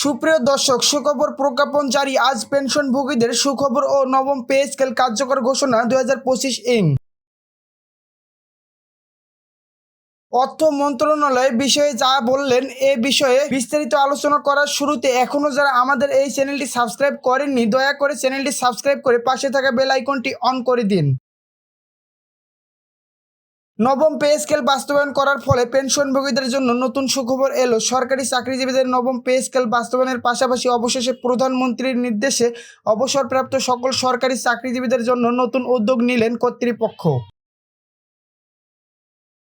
সুপ্রিয় দর্শক, সুখবর প্রজ্ঞাপন জারি। আজ পেনশনভোগীদের সুখবর ও নবম পে স্কেল কার্যকর ঘোষণা 2025 অর্থ মন্ত্রণালয় বিষয়ে যা বললেন এ বিষয়ে বিস্তারিত আলোচনা করার শুরুতে এখনও যারা আমাদের এই চ্যানেলটি সাবস্ক্রাইব করেননি, দয়া করে চ্যানেলটি সাবস্ক্রাইব করে পাশে থাকা বেল আইকনটি অন করে দিন। নবম পে স্কেল বাস্তবায়ন করার ফলে পেনশনভোগীদের জন্য নতুন সুখবর এলো। সরকারি চাকরিজীবীদের নবম পে স্কেল বাস্তবায়নের পাশাপাশি অবশেষে প্রধানমন্ত্রীর নির্দেশে অবসরপ্রাপ্ত সকল সরকারি চাকরিজীবীদের জন্য নতুন উদ্যোগ নিলেন কর্তৃপক্ষ।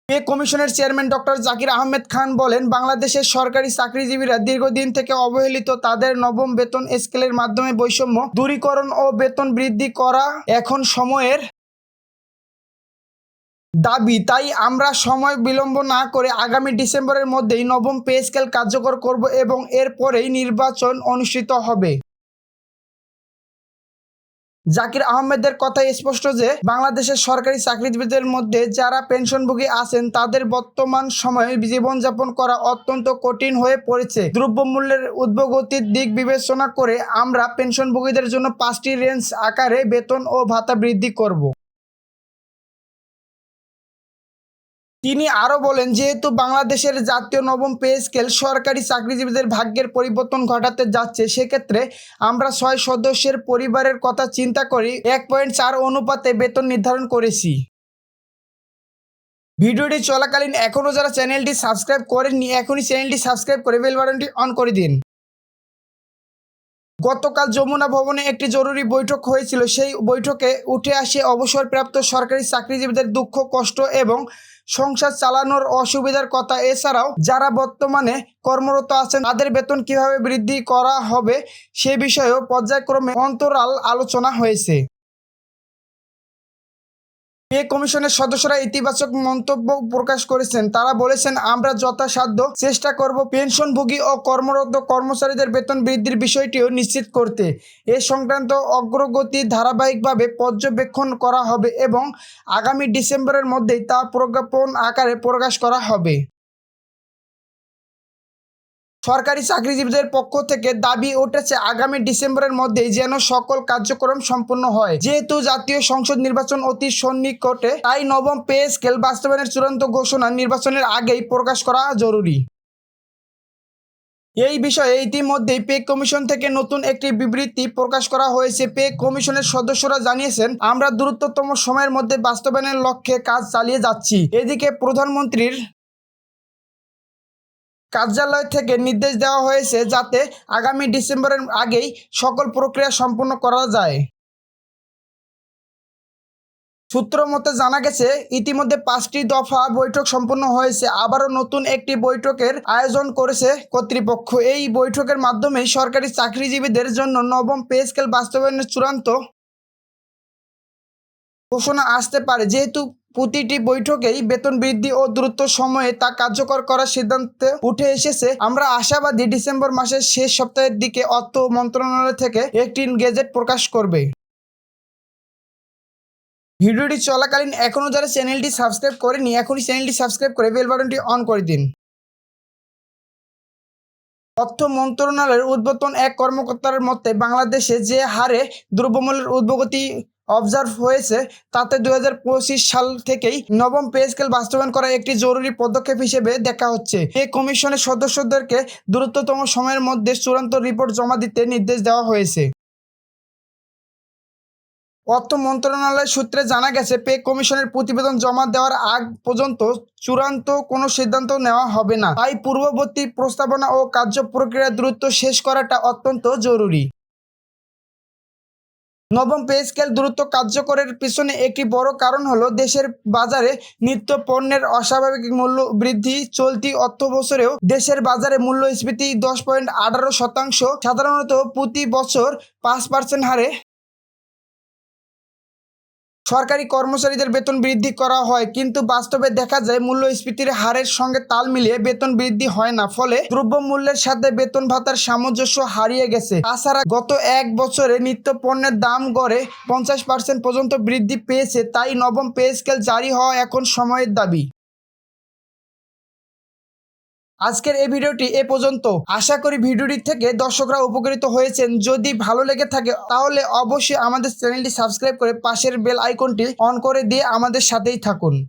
পে কমিশনের চেয়ারম্যান ডক্টর জাকির আহমেদ খান বলেন, বাংলাদেশের সরকারি চাকরিজীবীরা দীর্ঘদিন থেকে অবহেলিত। তাদের নবম বেতন স্কেলের মাধ্যমে বৈষম্য দূরীকরণ ও বেতন বৃদ্ধি করা এখন সময়ের দাবি। তাই আমরা সময় বিলম্ব না করে আগামী ডিসেম্বরের মধ্যেই নবম পে স্কেল কার্যকর করব এবং এর পরেই নির্বাচন অনুষ্ঠিত হবে। জাকির আহমেদের কথাই স্পষ্ট যে বাংলাদেশের সরকারি চাকরিজীবীদের মধ্যে যারা পেনশনভোগী আছেন তাদের বর্তমান সময়ে জীবনযাপন করা অত্যন্ত কঠিন হয়ে পড়েছে। দ্রব্যমূল্যের ঊর্ধ্বগতির দিক বিবেচনা করে আমরা পেনশনভোগীদের জন্য 5টি রেঞ্জ আকারে বেতন ও ভাতা বৃদ্ধি করব। তিনি আরও বলেন, যেহেতু বাংলাদেশের জাতীয় নবম পে স্কেল সরকারি চাকরিজীবীদের ভাগ্যের পরিবর্তন ঘটাতে যাচ্ছে, সেক্ষেত্রে আমরা 6 সদস্যের পরিবারের কথা চিন্তা করি 1.4 অনুপাতে বেতন নির্ধারণ করেছি। ভিডিওটি চলাকালীন এখনও যারা চ্যানেলটি সাবস্ক্রাইব করেননি, এখনই চ্যানেলটি সাবস্ক্রাইব করে বেল বাটনটি অন করে দিন। গতকাল যমুনা ভবনে একটি জরুরি বৈঠক হয়েছিল। সেই বৈঠকে উঠে আসে অবসরপ্রাপ্ত সরকারি চাকরিজীবীদের দুঃখ, কষ্ট এবং সংসার চালানোর অসুবিধার কথা। এছাড়াও যারা বর্তমানে কর্মরত আছেন তাদের বেতন কিভাবে বৃদ্ধি করা হবে সে বিষয়েও পর্যায়ক্রমে অন্তরাল আলোচনা হয়েছে। পে কমিশনের সদস্যরা ইতিবাচক মন্তব্য প্রকাশ করেছেন। তারা বলেছেন, আমরা যথাসাধ্য চেষ্টা করব পেনশনভোগী ও কর্মরত কর্মচারীদের বেতন বৃদ্ধির বিষয়টিও নিশ্চিত করতে। এ সংক্রান্ত অগ্রগতি ধারাবাহিকভাবে পর্যবেক্ষণ করা হবে এবং আগামী ডিসেম্বরের মধ্যেই তা প্রজ্ঞাপন আকারে প্রকাশ করা হবে। সরকারি চাকরিজীবীদের পক্ষ থেকে দাবি উঠেছে আগামী ডিসেম্বরের মধ্যেই যেন সকল কার্যক্রম সম্পন্ন হয়। যেহেতু জাতীয় সংসদ নির্বাচন অতি সন্নিকটে, তাই নবম পে স্কেল বাস্তবায়নের চূড়ান্ত ঘোষণা নির্বাচনের আগেই প্রকাশ করা জরুরি। এই বিষয়ে ইতিমধ্যেই পে কমিশন থেকে নতুন একটি বিবৃতি প্রকাশ করা হয়েছে। পে কমিশনের সদস্যরা জানিয়েছেন, আমরা দ্রুততম সময়ের মধ্যে বাস্তবায়নের লক্ষ্যে কাজ চালিয়ে যাচ্ছি। এদিকে প্রধানমন্ত্রীর কার্যালয় থেকে নির্দেশ দেওয়া হয়েছে যাতে আগামী ডিসেম্বরের আগেই সকল প্রক্রিয়া সম্পন্ন করা যায়। সূত্র মতে জানা গেছে, ইতিমধ্যে 5টি দফা বৈঠক সম্পন্ন হয়েছে। আবারও নতুন একটি বৈঠকের আয়োজন করেছে কর্তৃপক্ষ। এই বৈঠকের মাধ্যমেই সরকারি চাকরিজীবীদের জন্য নবম পে স্কেল বাস্তবায়নের চূড়ান্ত ঘোষণা আসতে পারে। যেহেতু প্রতিটি বৈঠকেই বেতন বৃদ্ধি ও দ্রুত সময়ে তা কার্যকর করার সিদ্ধান্ত উঠে এসেছে, আমরা আশাবাদী ডিসেম্বর মাসের শেষ সপ্তাহের দিকে অর্থ মন্ত্রণালয় থেকে একটি গেজেট প্রকাশ করবে। ভিডিওটি চলাকালীন এখনও যারা চ্যানেলটি সাবস্ক্রাইব করেনি, এখনই চ্যানেলটি সাবস্ক্রাইব করে বেল বাটনটি অন করে দিন। অর্থ মন্ত্রণালয়ের ঊর্ধ্বতন এক কর্মকর্তার মতে, বাংলাদেশে যে হারে দ্রব্যমূল্যের ঊর্ধ্বগতি অবজার্ভ হয়েছে তাতে 2025 সাল থেকেই নবম পে স্কেল বাস্তবায়ন করা একটি জরুরি পদক্ষেপ হিসেবে দেখা হচ্ছে। পে কমিশনের সদস্যদেরকে দ্রুততম সময়ের মধ্যে চূড়ান্ত রিপোর্ট জমা দিতে নির্দেশ দেওয়া হয়েছে। অর্থ মন্ত্রণালয় সূত্রে জানা গেছে, পে কমিশনের প্রতিবেদন জমা দেওয়ার আগ পর্যন্ত চূড়ান্ত কোনো সিদ্ধান্ত নেওয়া হবে না। তাই পূর্ববর্তী প্রস্তাবনা ও কার্য প্রক্রিয়া দ্রুত শেষ করাটা অত্যন্ত জরুরি। নবম পে স্কেল দ্রুত কার্যকরের পিছনে একটি বড় কারণ হলো দেশের বাজারে নিত্য পণ্যের অস্বাভাবিক মূল্য বৃদ্ধি। চলতি অর্থবছরেও দেশের বাজারে মূল্যস্ফীতি 10.18%, সাধারণত প্রতি বছর 5% হারে সরকারি কর্মচারীদের বেতন বৃদ্ধি করা হয়, কিন্তু বাস্তবে দেখা যায় মূল্যস্ফীতির হারের সঙ্গে তাল মিলিয়ে বেতন বৃদ্ধি হয় না। ফলে দ্রব্যমূল্যের সাথে বেতন ভাতার সামঞ্জস্য হারিয়ে গেছে। তাছাড়া গত এক বছরে নিত্য পণ্যের দাম গড়ে 50% পর্যন্ত বৃদ্ধি পেয়েছে। তাই নবম পে স্কেল জারি হওয়া এখন সময়ের দাবি। আজকের এই ভিডিওটি এ পর্যন্ত। আশা করি ভিডিওটি থেকে দর্শকরা উপকৃত হয়েছেন। যদি ভালো লেগে থাকে তাহলে অবশ্যই আমাদের চ্যানেলটি সাবস্ক্রাইব করে পাশের বেল আইকনটি অন করে দিয়ে আমাদের সাথেই থাকুন।